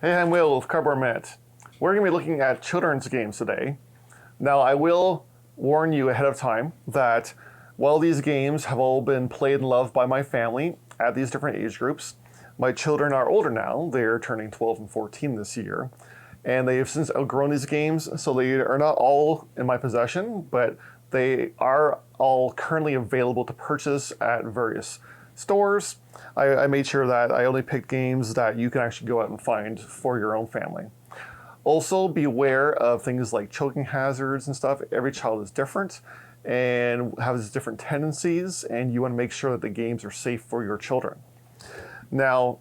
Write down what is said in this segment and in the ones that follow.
Hey, I'm Will with Cardboard Minute. We're going to be looking at children's games today. Now, I will warn you ahead of time that while these games have all been played and loved by my family at these different age groups, my children are older now. They're turning 12 and 14 this year, and they have since outgrown these games, so they are not all in my possession, but they are all currently available to purchase at various stores. I made sure that I only picked games that you can actually go out and find for your own family. Also, beware of things like choking hazards and stuff. Every child is different and has different tendencies, and you want to make sure that the games are safe for your children. Now,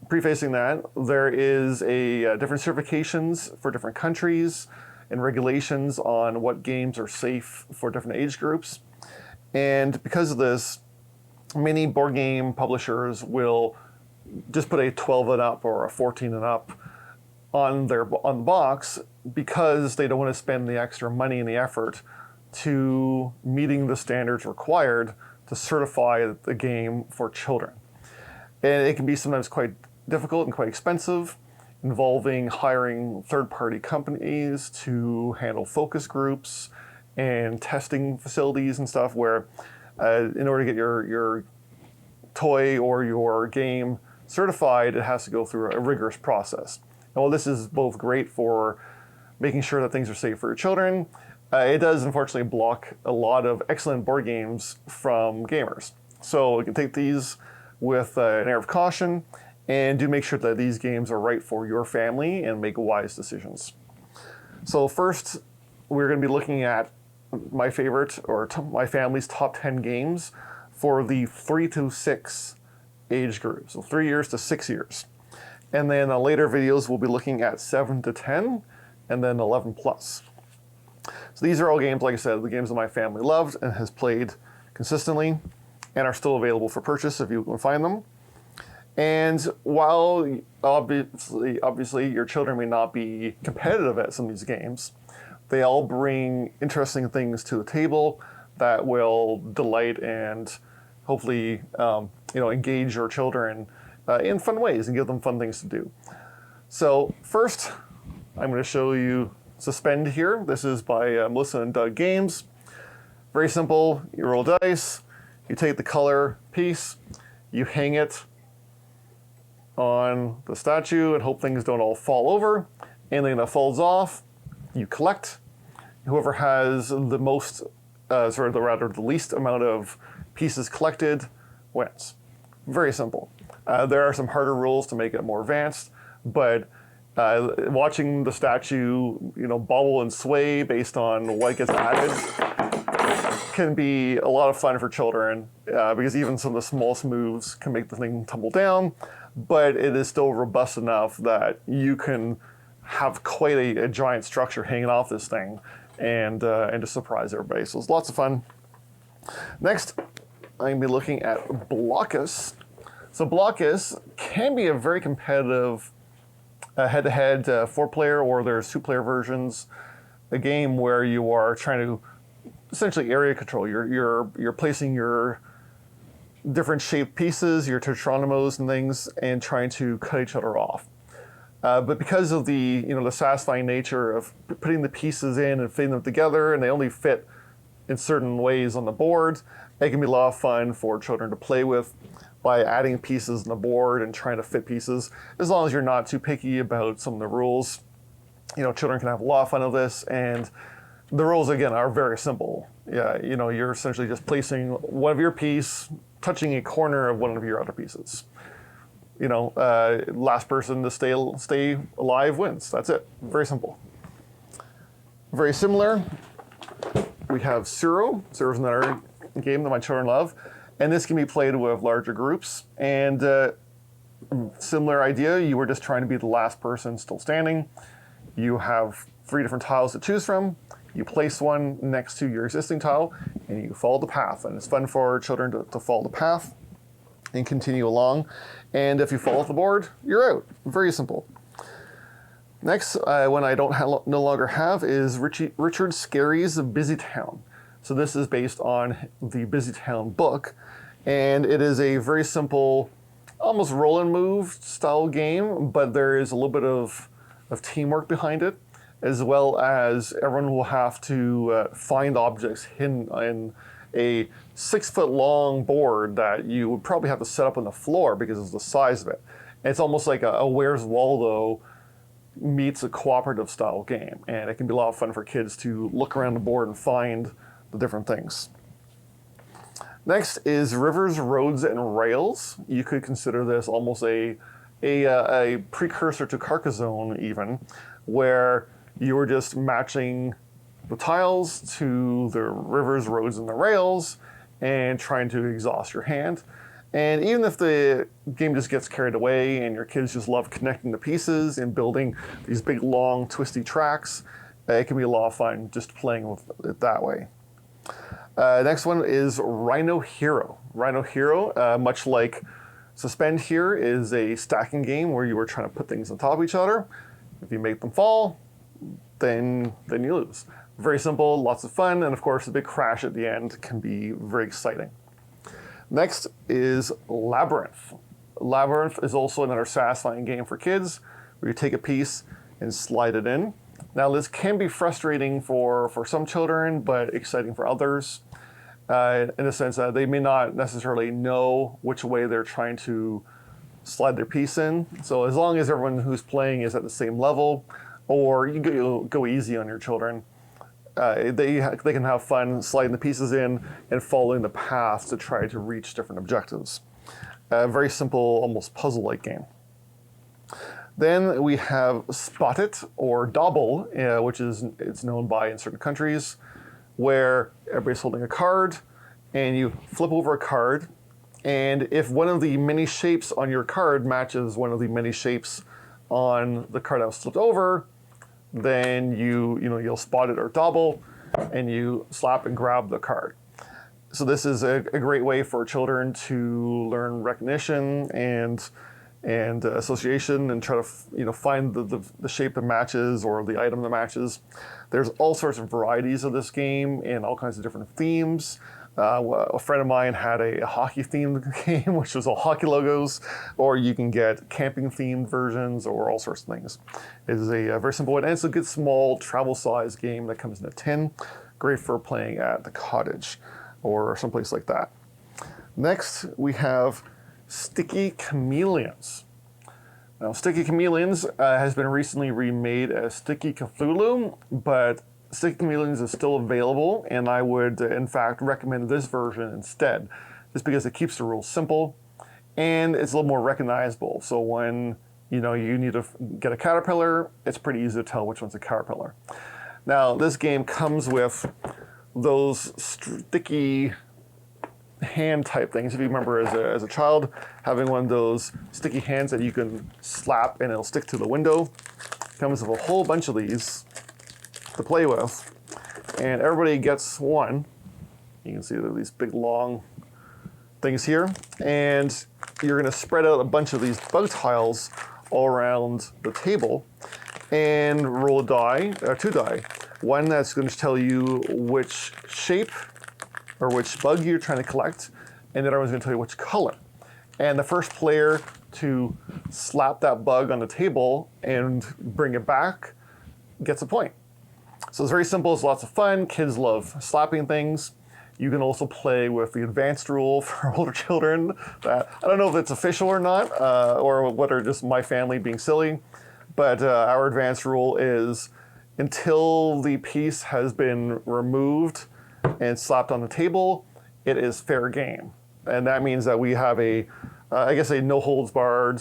prefacing that, there is different certifications for different countries and regulations on what games are safe for different age groups. And because of this, many board game publishers will just put a 12 and up or a 14 and up on the box because they don't want to spend the extra money and the effort to meeting the standards required to certify the game for children. And it can be sometimes quite difficult and quite expensive, involving hiring third-party companies to handle focus groups and testing facilities and stuff where in order to get your toy or your game certified, it has to go through a rigorous process. And while this is both great for making sure that things are safe for your children, it does unfortunately block a lot of excellent board games from gamers. So you can take these with an air of caution and do make sure that these games are right for your family and make wise decisions. So first, we're going to be looking at my favorite, or my family's top 10 games for the 3 to 6 age group, so 3 years to 6 years. And then later videos, we'll be looking at 7 to 10, and then 11 plus. So these are all games, like I said, the games that my family loved and has played consistently and are still available for purchase if you can find them. And while obviously your children may not be competitive at some of these games, they all bring interesting things to the table that will delight and hopefully engage your children in fun ways and give them fun things to do. So first, I'm going to show you Suspend here. This is by Melissa and Doug Games. Very simple. You roll dice, you take the color piece, you hang it on the statue and hope things don't all fall over. Anything that falls off, you collect. Whoever has the most, the least amount of pieces collected wins. Very simple. There are some harder rules to make it more advanced, but watching the statue, bobble and sway based on what gets added can be a lot of fun for children because even some of the smallest moves can make the thing tumble down, but it is still robust enough that you can have quite a giant structure hanging off this thing and to surprise everybody. So it's lots of fun. Next, I'm going to be looking at Blokus. So Blokus can be a very competitive head-to-head 4-player, or there's 2-player versions, a game where you are trying to essentially area control. You're placing your different shaped pieces, your Tetronymos and things, and trying to cut each other off. But because of the satisfying nature of putting the pieces in and fitting them together, and they only fit in certain ways on the board, it can be a lot of fun for children to play with by adding pieces on the board and trying to fit pieces. As long as you're not too picky about some of the rules, children can have a lot of fun with this. And the rules, again, are very simple. Yeah, you're essentially just placing one of your piece, touching a corner of one of your other pieces. Last person to stay alive wins. That's it. Very simple. Very similar, we have Tsuro. Tsuro's another game that my children love. And this can be played with larger groups. And similar idea, you were just trying to be the last person still standing. You have 3 different tiles to choose from. You place one next to your existing tile, and you follow the path. And it's fun for children to follow the path and continue along. And if you fall off the board, you're out. Very simple. Next, one I no longer have is Richard Scarry's Busytown. So this is based on the Busytown book, and it is a very simple almost roll and move style game, but there is a little bit of teamwork behind it, as well as everyone will have to find objects hidden in a 6-foot long board that you would probably have to set up on the floor because of the size of it. And it's almost like a Where's Waldo meets a cooperative style game, and it can be a lot of fun for kids to look around the board and find the different things. Next is Rivers, Roads, and Rails. You could consider this almost a precursor to Carcassonne even, where you were just matching the tiles to the rivers, roads, and the rails and trying to exhaust your hand. And even if the game just gets carried away and your kids just love connecting the pieces and building these big, long, twisty tracks, it can be a lot of fun just playing with it that way. Next one is Rhino Hero. Rhino Hero, much like Suspend here, is a stacking game where you are trying to put things on top of each other. If you make them fall, then you lose. Very simple, lots of fun, and of course the big crash at the end can be very exciting. Next is Labyrinth. Labyrinth is also another satisfying game for kids where you take a piece and slide it in. Now this can be frustrating for some children, but exciting for others, in the sense that they may not necessarily know which way they're trying to slide their piece in. So as long as everyone who's playing is at the same level, or you go easy on your children, they can have fun sliding the pieces in and following the path to try to reach different objectives. A very simple, almost puzzle-like game. Then we have Spot It, or Dobble, which it's known by in certain countries, where everybody's holding a card, and you flip over a card, and if one of the many shapes on your card matches one of the many shapes on the card that was flipped over, then you'll spot it or dobble, and you slap and grab the card. So this is a great way for children to learn recognition and association and try to find the shape that matches or the item that matches. There's all sorts of varieties of this game and all kinds of different themes. A friend of mine had a hockey themed game, which was all hockey logos, or you can get camping themed versions or all sorts of things. It is a very simple one, and it's a good small travel size game that comes in a tin. Great for playing at the cottage or someplace like that. Next, we have Sticky Chameleons. Now, Sticky Chameleons has been recently remade as Sticky Cthulhu, but Sticky Chameleons is still available, and I would, in fact, recommend this version instead, just because it keeps the rules simple, and it's a little more recognizable. So when you need to get a caterpillar, it's pretty easy to tell which one's a caterpillar. Now, this game comes with those sticky hand type things. If you remember as a child, having one of those sticky hands that you can slap and it'll stick to the window. Comes with a whole bunch of these to play with, and everybody gets one. You can see these big long things here, and you're going to spread out a bunch of these bug tiles all around the table and roll a die, two die. One that's going to tell you which shape or which bug you're trying to collect, and the other one's going to tell you which color. And the first player to slap that bug on the table and bring it back gets a point. So it's very simple, it's lots of fun. Kids love slapping things. You can also play with the advanced rule for older children. I don't know if it's official or not, or whether just my family being silly, but our advanced rule is until the piece has been removed and slapped on the table, it is fair game. And that means that we have a no holds barred,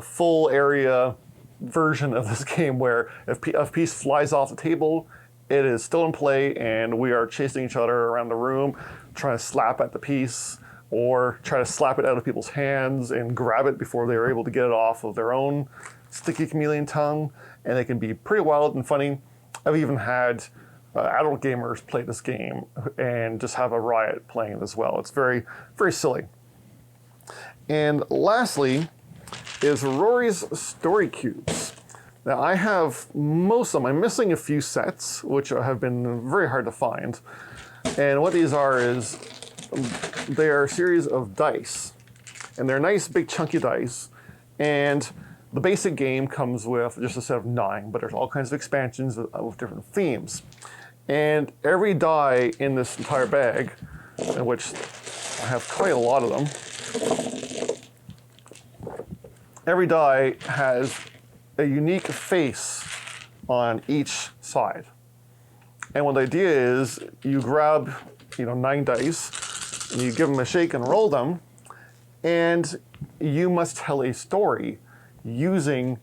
full area version of this game where if a piece flies off the table, it is still in play and we are chasing each other around the room, trying to slap at the piece or try to slap it out of people's hands and grab it before they are able to get it off of their own sticky chameleon tongue. And it can be pretty wild and funny. I've even had adult gamers play this game and just have a riot playing it as well. It's very, very silly. And lastly is Rory's Story Cubes. Now I have most of them. I'm missing a few sets, which have been very hard to find. And what these are is they are a series of dice. And they're nice, big, chunky dice. And the basic game comes with just a set of 9, but there's all kinds of expansions with different themes. And every die in this entire bag, in which I have quite a lot of them, every die has a unique face on each side. And what the idea is, you grab 9 dice, and you give them a shake and roll them, and you must tell a story using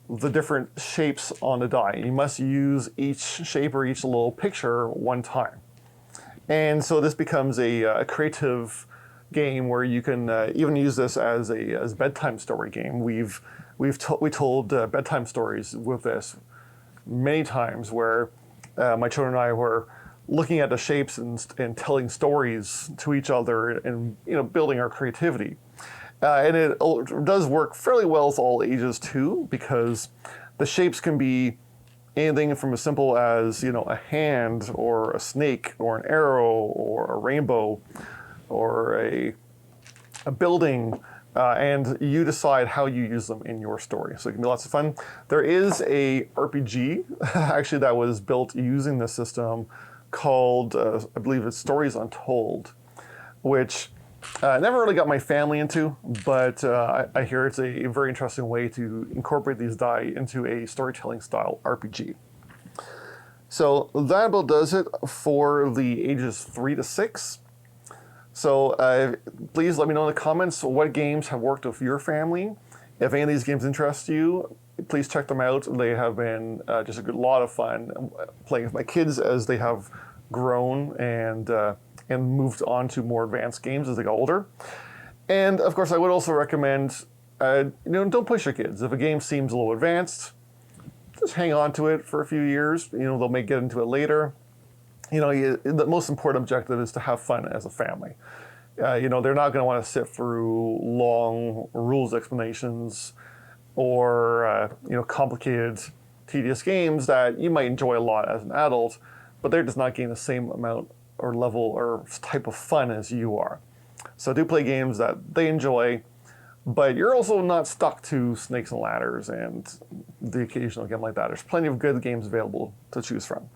the different shapes on the die. You must use each shape or each little picture one time. And so this becomes a creative game where you can even use this as a bedtime story game. We told bedtime stories with this many times, where my children and I were looking at the shapes and telling stories to each other, and building our creativity. And it does work fairly well with all ages too, because the shapes can be anything from as simple as a hand, or a snake, or an arrow, or a rainbow, or a building, and you decide how you use them in your story. So it can be lots of fun. There is a RPG actually that was built using this system called, I believe it's Stories Untold, which I never really got my family into, but I hear it's a very interesting way to incorporate these die into a storytelling style RPG. So that about does it for the ages 3 to 6. So please let me know in the comments what games have worked with your family. If any of these games interest you, please check them out. They have been just a lot of fun playing with my kids as they have grown and moved on to more advanced games as they got older. And of course, I would also recommend, don't push your kids. If a game seems a little advanced, just hang on to it for a few years. They may get into it later. The most important objective is to have fun as a family. They're not going to want to sit through long rules explanations or complicated, tedious games that you might enjoy a lot as an adult, but they're just not getting the same amount or level or type of fun as you are. So do play games that they enjoy, but you're also not stuck to Snakes and Ladders and the occasional game like that. There's plenty of good games available to choose from.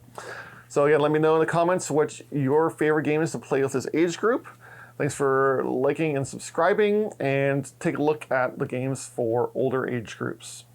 So again, let me know in the comments what your favorite game is to play with this age group. Thanks for liking and subscribing, and take a look at the games for older age groups.